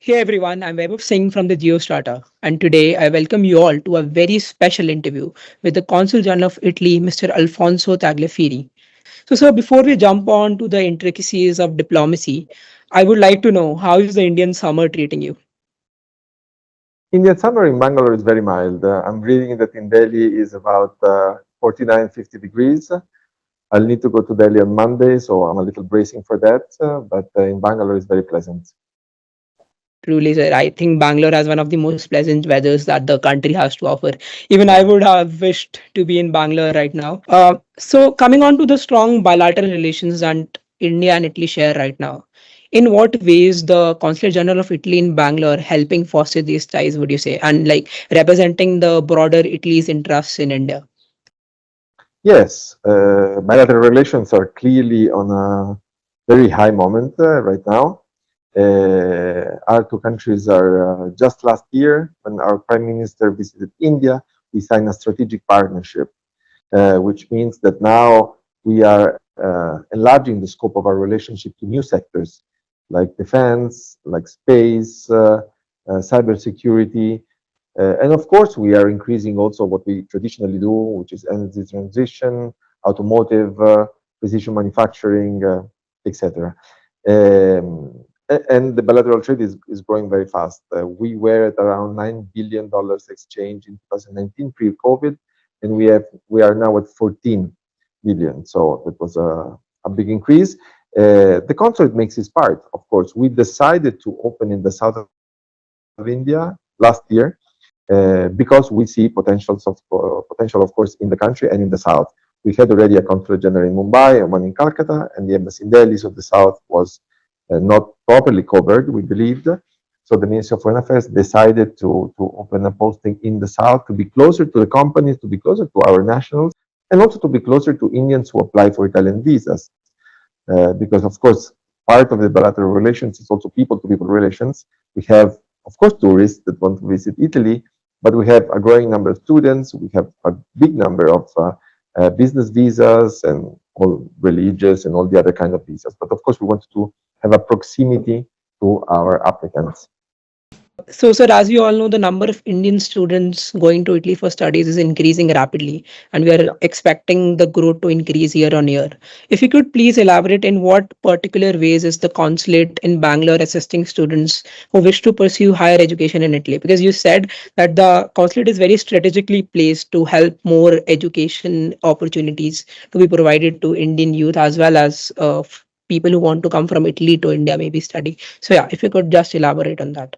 Hey everyone, I'm Vaibhav Singh from the Geostrata, and today I welcome you all to a very special interview with the Consul General of Italy, Mr. Alfonso Tagliaferri. So, sir, before we jump on to the intricacies of diplomacy, I would like to know how is the Indian summer treating you? Indian summer in Bangalore is very mild. I'm reading that in Delhi is about 49, 50 degrees. I'll need to go to Delhi on Monday, so I'm a little bracing for that. But in Bangalore, it's very pleasant. Truly, sir, I think Bangalore has one of the most pleasant weathers that the country has to offer. Even I Yeah. would have wished to be in Bangalore right now. So, coming on to the strong bilateral relations that India and Italy share right now, in what ways the Consulate General of Italy in Bangalore helping foster these ties, would you say, and like representing the broader Italy's interests in India? Yes, bilateral relations are clearly on a very high moment right now. Our two countries are just last year, when our Prime Minister visited India, we signed a strategic partnership, which means that now we are enlarging the scope of our relationship to new sectors like defense, like space, cybersecurity. And of course, we are increasing also what we traditionally do, which is energy transition, automotive, precision manufacturing, etc. And the bilateral trade is growing very fast. We were at around $9 billion exchange in 2019 pre-COVID, and we are now at 14 billion. So that was a big increase. The consulate makes its part, of course. We decided to open in the south of India last year because we see potential, of course, in the country and in the south. We had already a consulate general in Mumbai and one in Calcutta, and the embassy in Delhi. So the south was not properly covered, we believed. So the Ministry of Foreign Affairs decided to open a posting in the south to be closer to the companies, to be closer to our nationals, and also to be closer to Indians who apply for Italian visas. Because, of course, part of the bilateral relations is also people to people relations. We have, of course, tourists that want to visit Italy, but we have a growing number of students. We have a big number of business visas and all religious and all the other kind of visas. But of course, we want to have a proximity to our applicants. So, sir, as you all know, the number of Indian students going to Italy for studies is increasing rapidly, and we are expecting the growth to increase year on year. If you could please elaborate in what particular ways is the consulate in Bangalore assisting students who wish to pursue higher education in Italy? Because you said that the consulate is very strategically placed to help more education opportunities to be provided to Indian youth as well as people who want to come from Italy to India, maybe study. So, yeah, if you could just elaborate on that.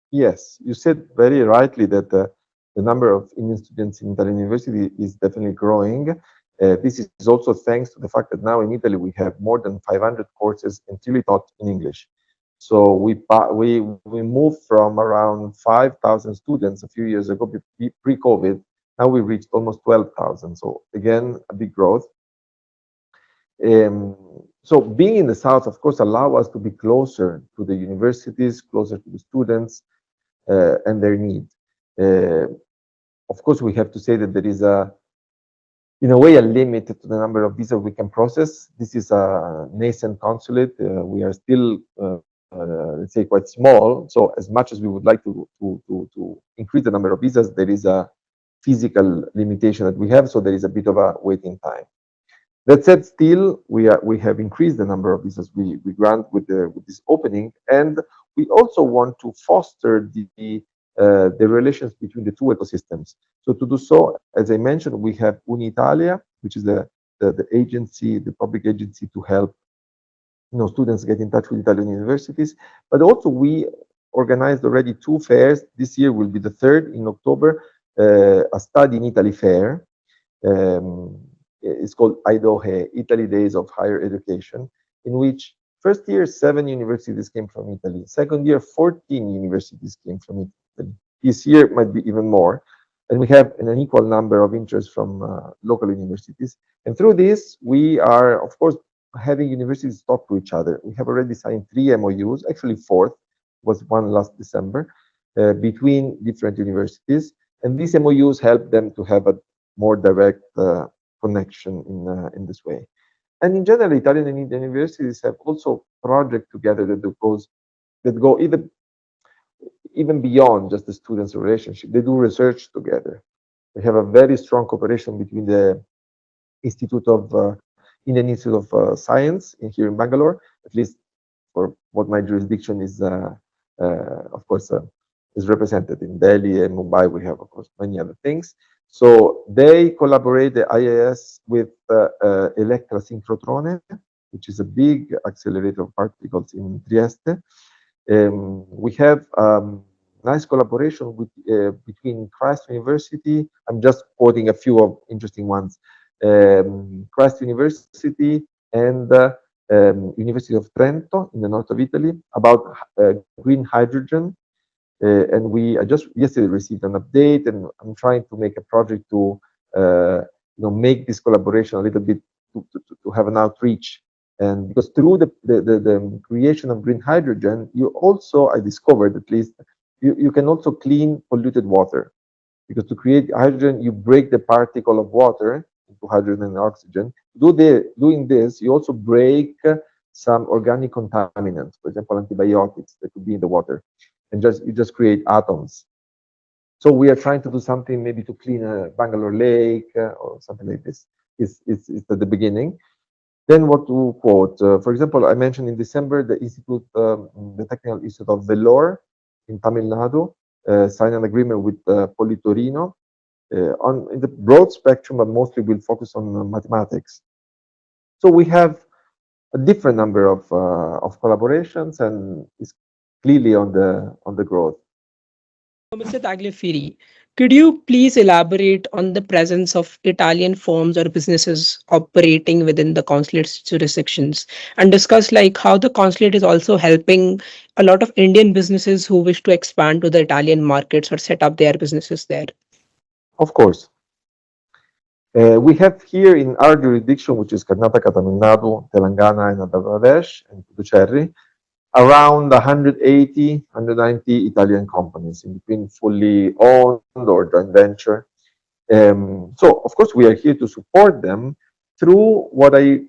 Yes, you said very rightly that the number of Indian students in Italian university is definitely growing. This is also thanks to the fact that now in Italy we have more than 500 courses entirely taught in English. So we moved from around 5,000 students a few years ago, pre-COVID. Now we reached almost 12,000. So again, a big growth. So being in the south, of course, allow us to be closer to the universities, closer to the students, and their need. Uh, of course, we have to say that there is in a way, a limit to the number of visas we can process. This is a nascent consulate. We are still, let's say, quite small. So, as much as we would like to increase the number of visas, there is a physical limitation that we have. So, there is a bit of a waiting time. That said, still we have increased the number of visas we grant with this opening, and we also want to foster the relations between the two ecosystems. So to do so, as I mentioned, we have Unitalia, which is the agency, the public agency to help students get in touch with Italian universities. But also we organized already two fairs. This year will be the third in October, a study in Italy fair. Um, it's called IDOHE, Italy Days of Higher Education, in which first year 7 universities came from Italy. Second year 14 universities came from Italy. This year might be even more. And we have an unequal number of interests from local universities. And through this, we are, of course, having universities talk to each other. We have already signed 3 MOUs, actually fourth, was one last December, between different universities. And these MOUs help them to have a more direct connection in this way. And in general, Italian and Indian universities have also projects together that go either even beyond just the students' relationship. They do research together. We have a very strong cooperation between the Institute of Indian Institute of Science here in Bangalore, at least for what my jurisdiction is, of course, is represented in Delhi and Mumbai. We have, of course, many other things. So they collaborate, the IIS, with Electra Synchrotrone, which is a big accelerator of particles in Trieste. We have nice collaboration with between Christ University. I'm just quoting a few of interesting ones. Christ University and University of Trento in the north of Italy about green hydrogen. And I just yesterday received an update, and I'm trying to make a project to make this collaboration a little bit to have an outreach. And because through the creation of green hydrogen, you also, I discovered at least, you can also clean polluted water. Because to create hydrogen, you break the particle of water into hydrogen and oxygen. Doing this, you also break some organic contaminants, for example, antibiotics that could be in the water, and you just create atoms. So we are trying to do something maybe to clean a Bangalore lake or something like this. It's at the beginning. Then what to quote? For example, I mentioned in December the institute, the Technical Institute of Vellore in Tamil Nadu signed an agreement with Politorino in the broad spectrum, but mostly will focus on mathematics. So we have a different number of collaborations, and it's clearly on the growth. Mr. Tagliaferri, could you please elaborate on the presence of Italian firms or businesses operating within the consulate's jurisdictions and discuss like how the consulate is also helping a lot of Indian businesses who wish to expand to the Italian markets or set up their businesses there? Of course. We have here in our jurisdiction, which is Karnataka, Tamil Nadu, Telangana, and Andhra Pradesh, and Puducherry, around 180, 190 Italian companies, in between fully owned or joint venture. So, of course, we are here to support them through what I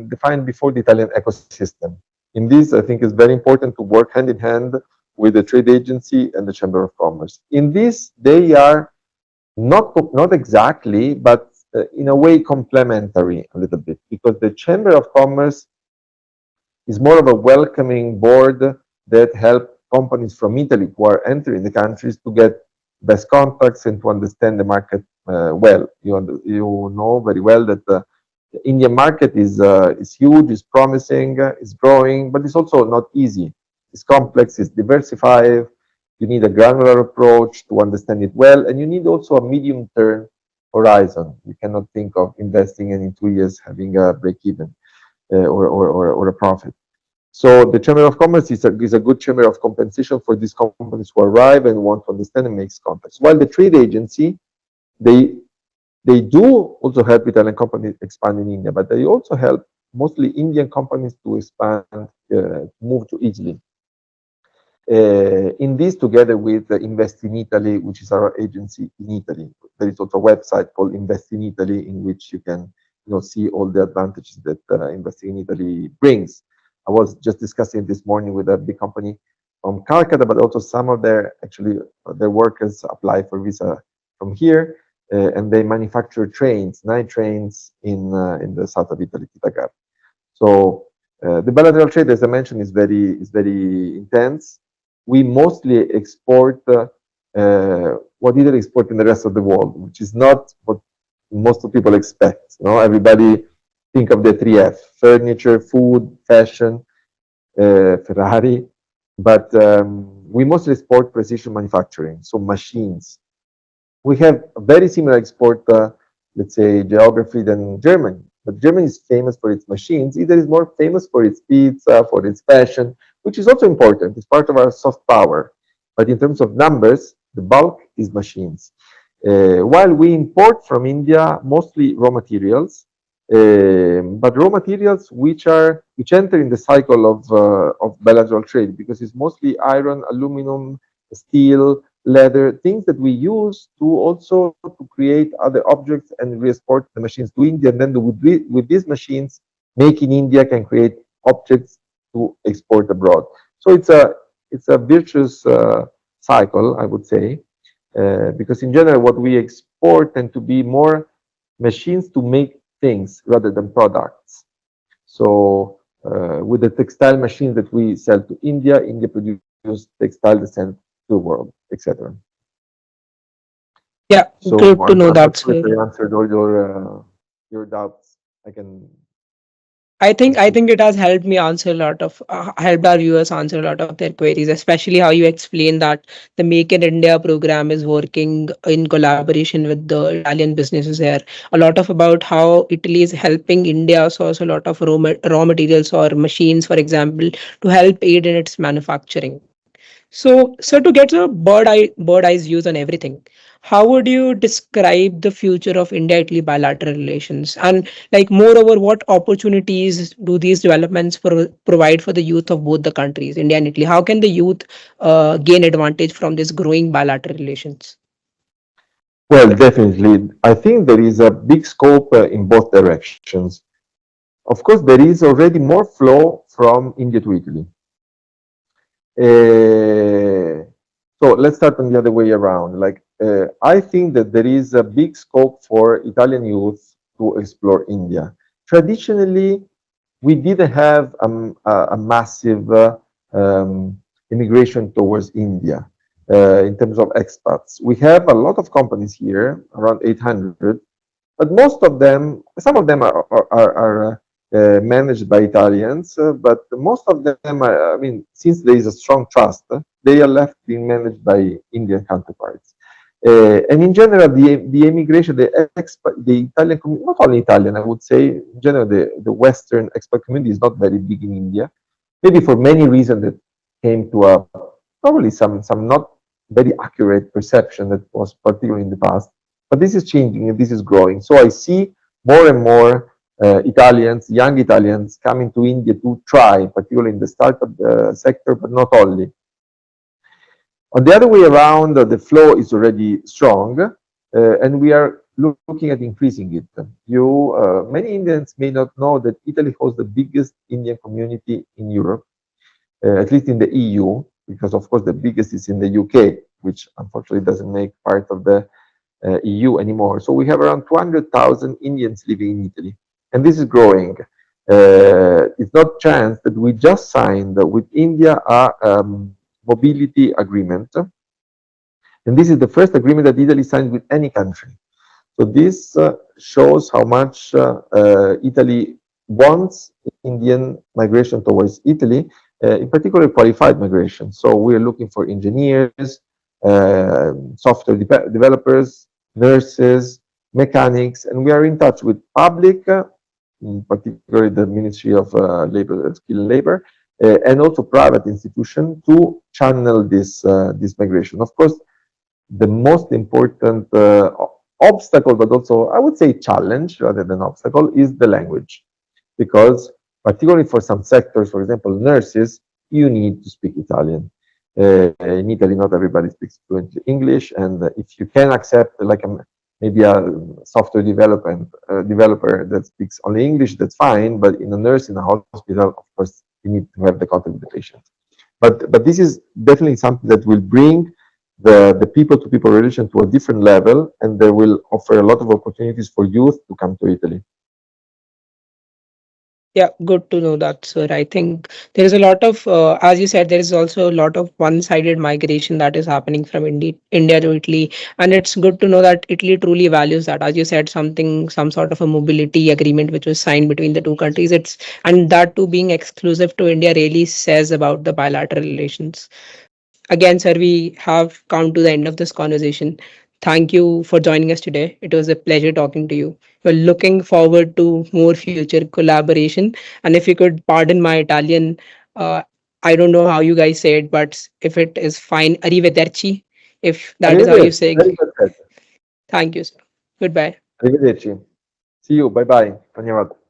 defined before, the Italian ecosystem. In this, I think it's very important to work hand in hand with the trade agency and the Chamber of Commerce. In this, they are not exactly, but in a way complementary a little bit, because the Chamber of Commerce is more of a welcoming board that help companies from Italy who are entering the countries to get best contacts and to understand the market well. You know very well that the Indian market is huge, is promising, is growing, but it's also not easy. It's complex, it's diversified. You need a granular approach to understand it well, and you need also a medium-term horizon. You cannot think of investing and in 2 years having a break-even or a profit. So the Chamber of Commerce is a good chamber of compensation for these companies who arrive and want to understand and make contacts. While the trade agency, they do also help Italian companies expand in India, but they also help mostly Indian companies to expand, move to Italy. In this, together with Invest in Italy, which is our agency in Italy, there is also a website called Invest in Italy, in which you can see all the advantages that investing in Italy brings. I was just discussing this morning with a big company from Calcutta, but also some of their workers apply for visa from here, and they manufacture trains, 9 trains in the south of Italy, Titagar. So the bilateral trade, as I mentioned, is very intense. We mostly export what Italy exports in the rest of the world, which is not what most of people expect. Everybody think of the 3F: furniture, food, fashion, Ferrari. But we mostly export precision manufacturing, so machines. We have a very similar export, let's say, geography than Germany. But Germany is famous for its machines. Italy is more famous for its pizza, for its fashion, which is also important. It's part of our soft power. But in terms of numbers, the bulk is machines. While we import from India mostly raw materials, but raw materials which enter in the cycle of bilateral trade, because it's mostly iron, aluminum, steel, leather, things that we use to also to create other objects and re-export the machines to India. And then with these machines, Make in India can create objects to export abroad. So it's a virtuous cycle, I would say, because in general, what we export tend to be more machines to make things rather than products. So with the textile machines that we sell to India, India produces textile that sent to the world, etc. Yeah, So good to know I'm not that, sure if sir. I answered all your doubts. I can proceed. I think it has helped me answer a lot of helped our viewers answer a lot of their queries, especially how you explain that the Make in India program is working in collaboration with the Italian businesses here. A lot of about how Italy is helping India source a lot of raw materials or machines, for example, to help aid in its manufacturing. So, to get a bird eyes views on everything, how would you describe the future of India-Italy bilateral relations? And like moreover, what opportunities do these developments provide for the youth of both the countries, India and Italy? How can the youth gain advantage from this growing bilateral relations? Well, definitely. I think there is a big scope in both directions. Of course, there is already more flow from India to Italy. So let's start on the other way around. I think that there is a big scope for Italian youth to explore India. Traditionally, we didn't have a massive immigration towards India in terms of expats. We have a lot of companies here, around 800, but most of them, some of them are managed by Italians, but most of them, I mean, since there is a strong trust, they are left being managed by Indian counterparts. And in general, the immigration, the Italian community, not only Italian, I would say, in general, the Western expat community is not very big in India, maybe for many reasons that came to a probably some not very accurate perception that was particularly in the past. But this is changing and this is growing. So I see more and more Italians, young Italians, coming to India to try, particularly in the startup sector, but not only. On the other way around, the flow is already strong, and we are looking at increasing it. Many Indians may not know that Italy hosts the biggest Indian community in Europe, at least in the EU, because of course the biggest is in the UK, which unfortunately doesn't make part of the EU anymore. So we have around 200,000 Indians living in Italy, and this is growing. It's not chance that we just signed with India a mobility agreement, and this is the first agreement that Italy signed with any country. So this shows how much Italy wants Indian migration towards Italy, in particular qualified migration. So we're looking for engineers, software developers, nurses, mechanics, and we are in touch with public, particularly the Ministry of Labor, Skill and Labor, and also private institutions to channel this migration. Of course, the most important obstacle, but also I would say challenge rather than obstacle, is the language. Because particularly for some sectors, for example, nurses, you need to speak Italian. In Italy, not everybody speaks fluently English, and if you can accept maybe a software developer that speaks only English, that's fine. But in a nurse in a hospital, of course, you need to have the contact with the patient. But this is definitely something that will bring the people-to-people relation to a different level, and they will offer a lot of opportunities for youth to come to Italy. Yeah, good to know that, sir. I think there is a lot of, as you said, there is also a lot of one-sided migration that is happening from India to Italy, and it's good to know that Italy truly values that. As you said, some sort of a mobility agreement which was signed between the two countries. It's and that too being exclusive to India really says about the bilateral relations. Again, sir, we have come to the end of this conversation. Thank you for joining us today. It was a pleasure talking to you. We're looking forward to more future collaboration. And if you could pardon my Italian, uh, I don't know how you guys say it, but if it is fine, arrivederci, if that is how you Arrivederci. say Very it. well said. Thank you, sir. Goodbye. Arrivederci. See you. Bye bye. धन्यवाद.